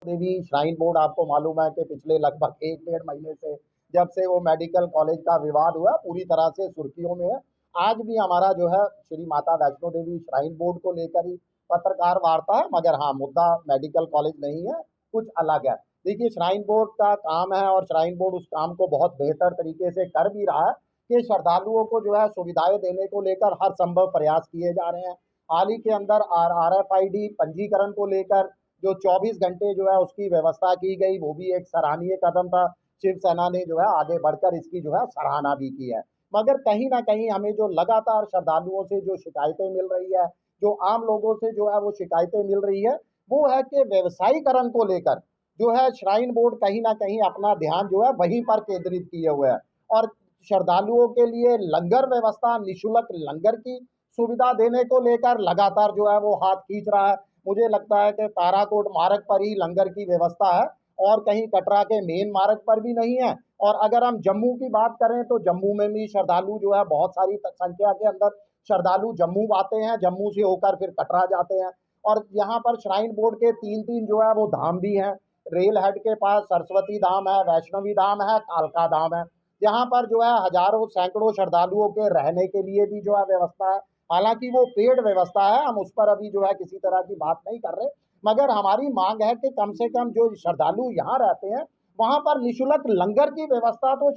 देवी shrine board आपको मालूम है कि पिछले लगभग 1 डेढ़ महीने से जब से वो मेडिकल कॉलेज का विवाद हुआ पूरी तरह से सुर्खियों में है। आज भी हमारा जो है श्री माता वैष्णो देवी श्राइन बोर्ड को लेकर ही पत्रकार वार्ता है, मगर हाँ, मुद्दा मेडिकल कॉलेज नहीं है, कुछ अलग है। देखिए, श्राइन बोर्ड का काम है और श्राइन बोर्ड उस काम को बहुत बेहतर तरीके से कर भी रहा है कि श्रद्धालुओं को जो है सुविधाएं देने को लेकर हर संभव प्रयास किए जा रहे हैं। हाल ही के अंदर RFID पंजीकरण को लेकर जो 24 घंटे जो है उसकी व्यवस्था की गई, वो भी एक सराहनीय कदम था। शिवसेना ने जो है आगे बढ़कर इसकी जो है सराहना भी की है। मगर कहीं ना कहीं हमें जो लगातार श्रद्धालुओं से जो शिकायतें मिल रही है, जो आम लोगों से जो है वो शिकायतें मिल रही है, वो है कि व्यवसायीकरण को लेकर जो है श्राइन बोर्ड कहीं ना कहीं अपना ध्यान जो है वहीं पर केंद्रित किए हुए है। और श्रद्धालुओं के लिए लंगर व्यवस्था, निःशुल्क लंगर की सुविधा देने को लेकर लगातार जो है वो हाथ खींच रहा है। मुझे लगता है कि ताराकोट मार्ग पर ही लंगर की व्यवस्था है और कहीं कटरा के मेन मार्ग पर भी नहीं है। और अगर हम जम्मू की बात करें तो जम्मू में भी श्रद्धालु जो है बहुत सारी संख्या के अंदर श्रद्धालु जम्मू आते हैं, जम्मू से होकर फिर कटरा जाते हैं। और यहाँ पर श्राइन बोर्ड के 3 जो है वो धाम भी हैं। रेल हेड के पास सरस्वती धाम है, वैष्णवी धाम है, कालका धाम है। यहाँ पर जो है हजारों सैकड़ों श्रद्धालुओं के रहने के लिए भी जो है व्यवस्था है। हालांकि वो पेड व्यवस्था है, हम उस पर अभी जो है किसी तरह की बात नहीं कर रहे, मगर हमारी मांग है कि कम से कम जो श्रद्धालु यहाँ रहते हैं वहां पर निःशुल्क लंगर की व्यवस्था तो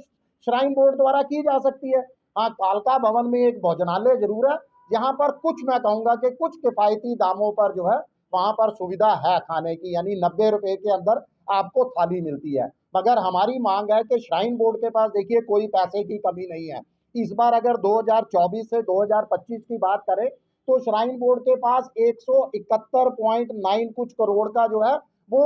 श्राइन बोर्ड द्वारा की जा सकती है। हाँ, कालका भवन में एक भोजनालय जरूर है, जहां पर कुछ मैं कहूंगा कि कुछ किफायती दामों पर जो है वहां पर सुविधा है खाने की, यानी 90 रुपए के अंदर आपको थाली मिलती है। मगर हमारी मांग है कि श्राइन बोर्ड के पास देखिए कोई पैसे की कमी नहीं है। इस बार अगर 2024 से 2025 की बात करें तो श्राइन बोर्ड के पास 171.9 कुछ करोड़ का जो है वो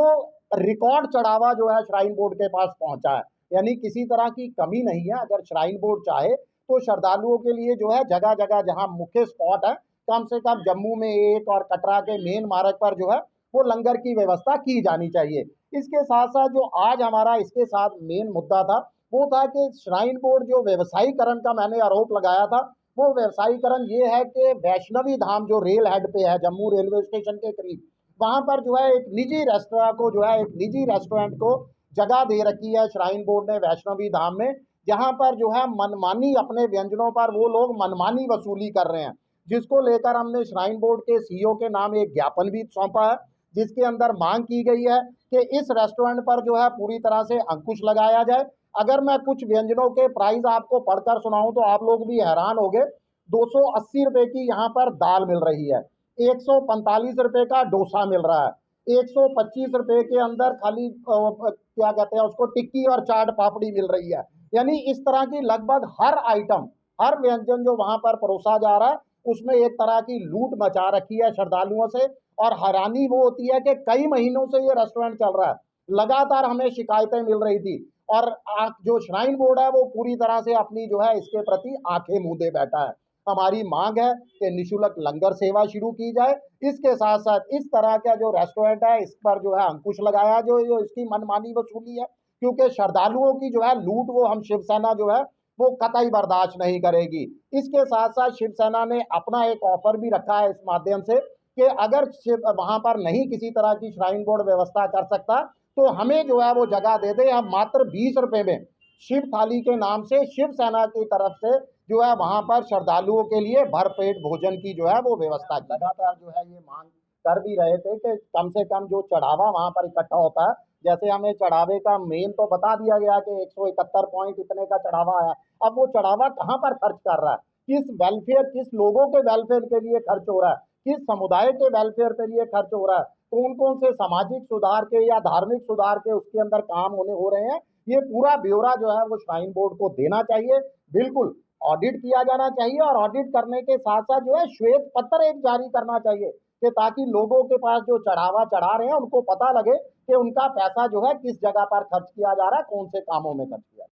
रिकॉर्ड चढ़ावा जो है श्राइन बोर्ड के पास पहुंचा है। यानी किसी तरह की कमी नहीं है। अगर श्राइन बोर्ड चाहे तो श्रद्धालुओं के लिए जो है जगह जगह जहां मुख्य स्पॉट है, कम से कम जम्मू में एक और कटरा के मेन मार्ग पर जो है वो लंगर की व्यवस्था की जानी चाहिए। इसके साथ साथ जो आज हमारा इसके साथ मेन मुद्दा था वो था कि श्राइन बोर्ड जो व्यवसायीकरण का मैंने आरोप लगाया था, वो व्यवसायीकरण ये है कि वैष्णवी धाम जो रेल हेड पे है, जम्मू रेलवे स्टेशन के करीब, वहां पर जो है एक निजी रेस्टोरेंट को जो है एक निजी रेस्टोरेंट को जगह दे रखी है श्राइन बोर्ड ने वैष्णवी धाम में, जहां पर जो है मनमानी अपने व्यंजनों पर वो लोग मनमानी वसूली कर रहे हैं। जिसको लेकर हमने श्राइन बोर्ड के CEO के नाम एक ज्ञापन भी सौंपा है, जिसके अंदर मांग की गई है कि इस रेस्टोरेंट पर जो है पूरी तरह से अंकुश लगाया जाए। अगर मैं कुछ व्यंजनों के प्राइस आपको पढ़कर सुनाऊं तो आप लोग भी हैरान होंगे। 280 रुपए की यहाँ पर दाल मिल रही है, 145 रुपए का डोसा मिल रहा है, 125 रुपए के अंदर खाली क्या कहते हैं उसको, टिक्की और चाट पापड़ी मिल रही है। यानी इस तरह की लगभग हर आइटम, हर व्यंजन जो वहां पर परोसा जा रहा है उसमें एक तरह की लूट मचा रखी है श्रद्धालुओं से। और हैरानी वो होती है कि कई महीनों से ये रेस्टोरेंट चल रहा है, लगातार हमें शिकायतें मिल रही थी और जो श्राइन बोर्ड है वो पूरी तरह से अपनी जो है इसके प्रति आंखें मूंदे बैठा है। हमारी मांग है कि निःशुल्क लंगर सेवा शुरू की जाए। इसके साथ साथ इस तरह का जो रेस्टोरेंट है इस पर जो है अंकुश लगाया, जो इसकी मनमानी वसूली है, क्योंकि श्रद्धालुओं की जो है लूट वो हम शिवसेना जो है वो कतई बर्दाश्त नहीं करेगी। इसके साथ साथ शिवसेना ने अपना एक ऑफर भी रखा है इस माध्यम से कि अगर वहां पर नहीं किसी तरह की श्राइन बोर्ड व्यवस्था कर सकता तो हमें जो है वो जगह दे दे, हम मात्र 20 रुपए में शिव थाली के नाम से शिवसेना की तरफ से जो है वहां पर श्रद्धालुओं के लिए भरपेट भोजन की जो है वो व्यवस्था की। लगातार जो है ये मांग कर भी रहे थे कि कम से कम जो चढ़ावा वहां पर इकट्ठा होता है, जैसे हमें चढ़ावे का मेन तो बता दिया गया कि 171 पॉइंट इतने का चढ़ावा आया। अब वो चढ़ावा कहाँ पर खर्च कर रहा है, किस वेलफेयर, किस लोगों के वेलफेयर के लिए खर्च हो रहा है, किस समुदाय के वेलफेयर के लिए खर्च हो रहा है, कौन कौन से सामाजिक सुधार के या धार्मिक सुधार के उसके अंदर काम होने हो रहे हैं, ये पूरा ब्यौरा जो है वो श्राइन बोर्ड को देना चाहिए। बिल्कुल ऑडिट किया जाना चाहिए और ऑडिट करने के साथ साथ जो है श्वेत पत्र एक जारी करना चाहिए कि ताकि लोगों के पास जो चढ़ावा चढ़ा रहे हैं उनको पता लगे कि उनका पैसा जो है किस जगह पर खर्च किया जा रहा है, कौन से कामों में खर्च किया